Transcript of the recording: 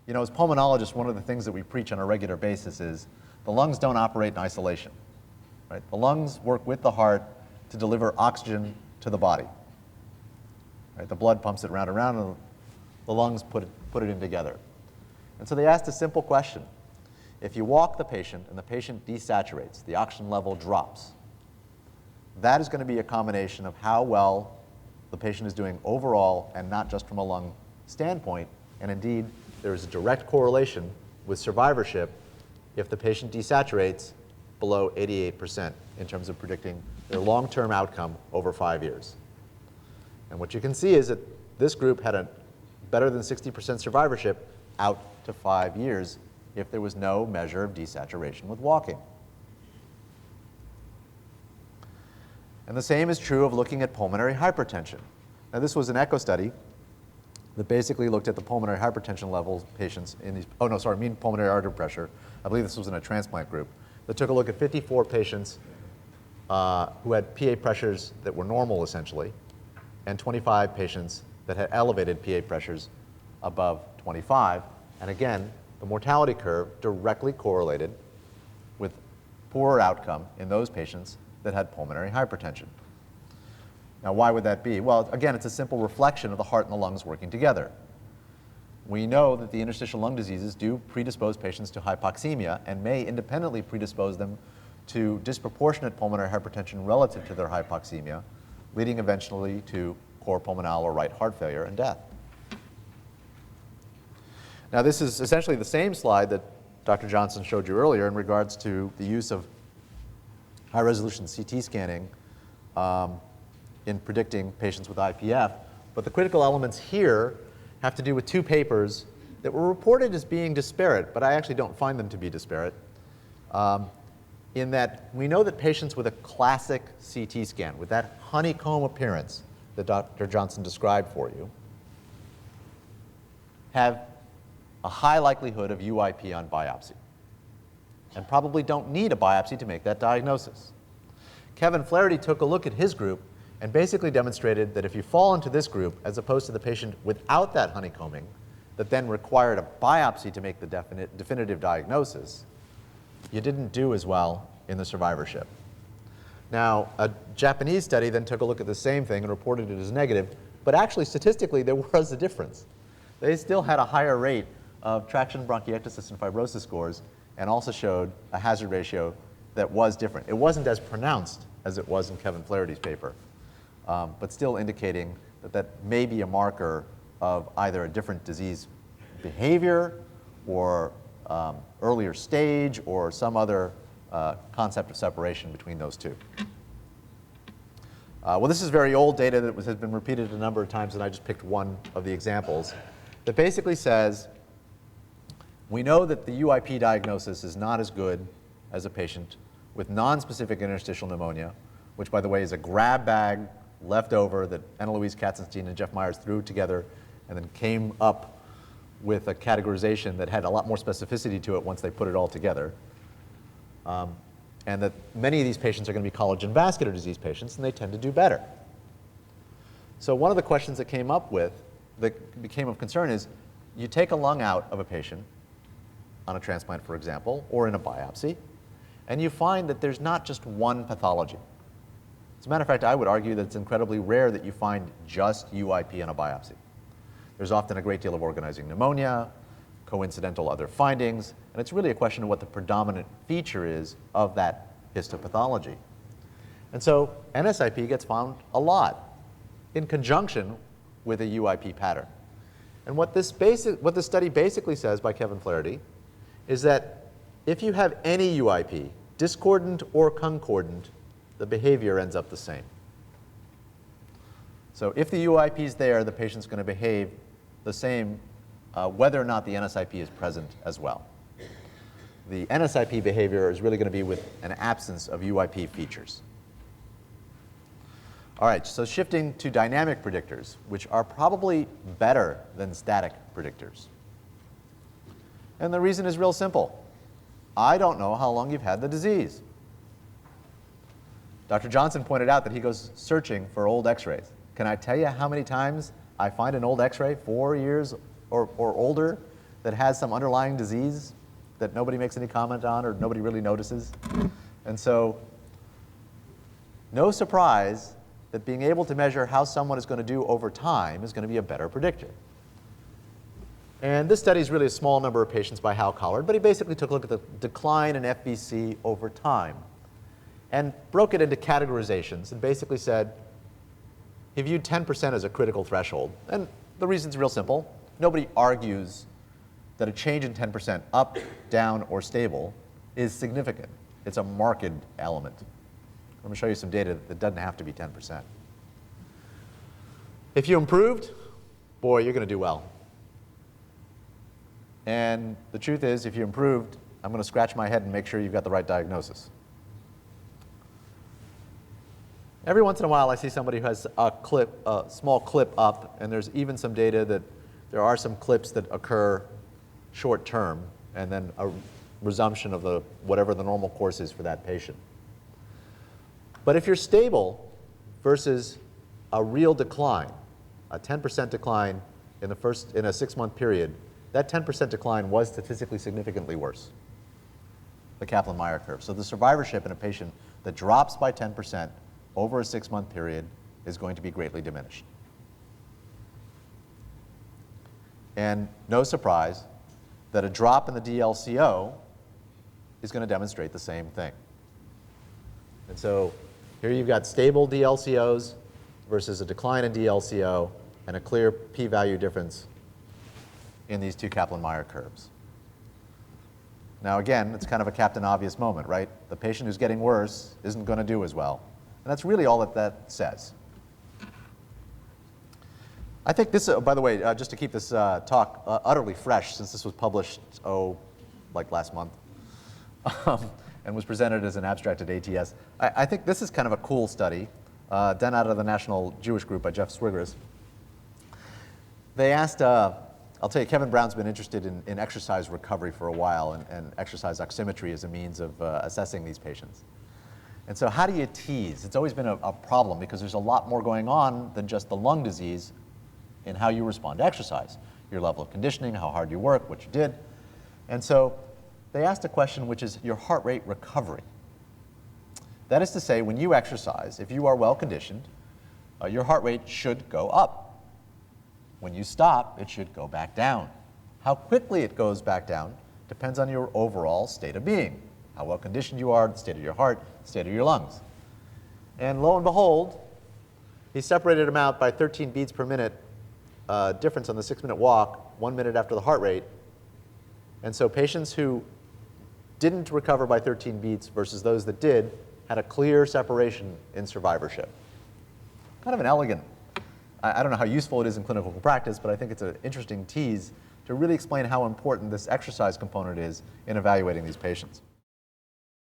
You know, as pulmonologists, one of the things that we preach on a regular basis is the lungs don't operate in isolation. Right? The lungs work with the heart to deliver oxygen to the body. Right? The blood pumps it round and round, and the lungs put it in together. And so they asked a simple question. If you walk the patient and the patient desaturates, the oxygen level drops, that is going to be a combination of how well the patient is doing overall and not just from a lung standpoint. And indeed, there is a direct correlation with survivorship if the patient desaturates below 88% in terms of predicting their long-term outcome over 5 years. And what you can see is that this group had a better than 60% survivorship out to 5 years if there was no measure of desaturation with walking. And the same is true of looking at pulmonary hypertension. Now, this was an echo study that basically looked at the pulmonary hypertension levels patients in these, mean pulmonary artery pressure. I believe this was in a transplant group that took a look at 54 patients who had PA pressures that were normal, essentially, and 25 patients that had elevated PA pressures above 25. And again, the mortality curve directly correlated with poorer outcome in those patients that had pulmonary hypertension. Now, why would that be? Well, again, it's a simple reflection of the heart and the lungs working together. We know that the interstitial lung diseases do predispose patients to hypoxemia and may independently predispose them to disproportionate pulmonary hypertension relative to their hypoxemia, leading eventually to cor pulmonale or right heart failure and death. Now, this is essentially the same slide that Dr. Johnson showed you earlier in regards to the use of high-resolution CT scanning in predicting patients with IPF. But the critical elements here have to do with two papers that were reported as being disparate, but I actually don't find them to be disparate, in that we know that patients with a classic CT scan, with that honeycomb appearance that Dr. Johnson described for you, have a high likelihood of UIP on biopsy and probably don't need a biopsy to make that diagnosis. Kevin Flaherty took a look at his group and basically demonstrated that if you fall into this group, as opposed to the patient without that honeycombing, that then required a biopsy to make the definitive diagnosis, you didn't do as well in the survivorship. Now, a Japanese study then took a look at the same thing and reported it as negative, but actually statistically there was a difference. They still had a higher rate of traction bronchiectasis and fibrosis scores and also showed a hazard ratio that was different. It wasn't as pronounced as it was in Kevin Flaherty's paper, but still indicating that that may be a marker of either a different disease behavior or earlier stage or some other concept of separation between those two. Well, this is very old data that has been repeated a number of times, and I just picked one of the examples that basically says we know that the UIP diagnosis is not as good as a patient with nonspecific interstitial pneumonia, which, by the way, is a grab bag left over that Anna Louise Katzenstein and Jeff Myers threw together and then came up with a categorization that had a lot more specificity to it once they put it all together. And that many of these patients are going to be collagen vascular disease patients, and they tend to do better. So one of the questions that came up with, that became of concern, is you take a lung out of a patient on a transplant, for example, or in a biopsy, and you find that there's not just one pathology. As a matter of fact, I would argue that it's incredibly rare that you find just UIP in a biopsy. There's often a great deal of organizing pneumonia, coincidental other findings, and it's really a question of what the predominant feature is of that histopathology. And so NSIP gets found a lot in conjunction with a UIP pattern. And what this study basically says by Kevin Flaherty is that if you have any UIP, discordant or concordant, the behavior ends up the same. So if the UIP is there, the patient's going to behave the same whether or not the NSIP is present as well. The NSIP behavior is really going to be with an absence of UIP features. All right, so shifting to dynamic predictors, which are probably better than static predictors. And the reason is real simple. I don't know how long you've had the disease. Dr. Johnson pointed out that he goes searching for old x-rays. Can I tell you how many times I find an old x-ray, 4 years or older, that has some underlying disease that nobody makes any comment on or nobody really notices. And so, no surprise that being able to measure how someone is going to do over time is going to be a better predictor. And this study is really a small number of patients by Hal Collard, but he basically took a look at the decline in FVC over time and broke it into categorizations and basically said he viewed 10% as a critical threshold. And the reason's real simple. Nobody argues that a change in 10% up, down, or stable is significant. It's a marked element. I'm going to show you some data that doesn't have to be 10%. If you improved, boy, you're going to do well. And the truth is, if you improved, I'm going to scratch my head and make sure you've got the right diagnosis. Every once in a while, I see somebody who has a small clip up, and there's even some data that there are some clips that occur short term, and then a resumption of whatever the normal course is for that patient. But if you're stable versus a real decline, a 10% decline in a 6-month period, that 10% decline was statistically significantly worse, the Kaplan-Meier curve. So the survivorship in a patient that drops by 10% over a 6-month period is going to be greatly diminished. And no surprise that a drop in the DLCO is going to demonstrate the same thing. And so here you've got stable DLCOs versus a decline in DLCO and a clear p-value difference in these two Kaplan-Meier curves. Now again, it's kind of a Captain Obvious moment, right? The patient who's getting worse isn't going to do as well. And that's really all that says. I think this, by the way, just to keep this talk utterly fresh, since this was published, like last month, and was presented as an abstract at ATS, I think this is kind of a cool study done out of the National Jewish Group by Jeff Swigris. They asked, I'll tell you, Kevin Brown's been interested in exercise recovery for a while and exercise oximetry as a means of assessing these patients. And so how do you tease? It's always been a problem because there's a lot more going on than just the lung disease in how you respond to exercise, your level of conditioning, how hard you work, what you did. And so they asked a question which is your heart rate recovery. That is to say, when you exercise, if you are well conditioned, your heart rate should go up. When you stop, it should go back down. How quickly it goes back down depends on your overall state of being, how well conditioned you are, the state of your heart, the state of your lungs. And lo and behold, he separated them out by 13 beats per minute difference on the 6-minute walk, 1 minute after the heart rate. And so patients who didn't recover by 13 beats versus those that did had a clear separation in survivorship. Kind of an elegant, I don't know how useful it is in clinical practice, but I think it's an interesting tease to really explain how important this exercise component is in evaluating these patients.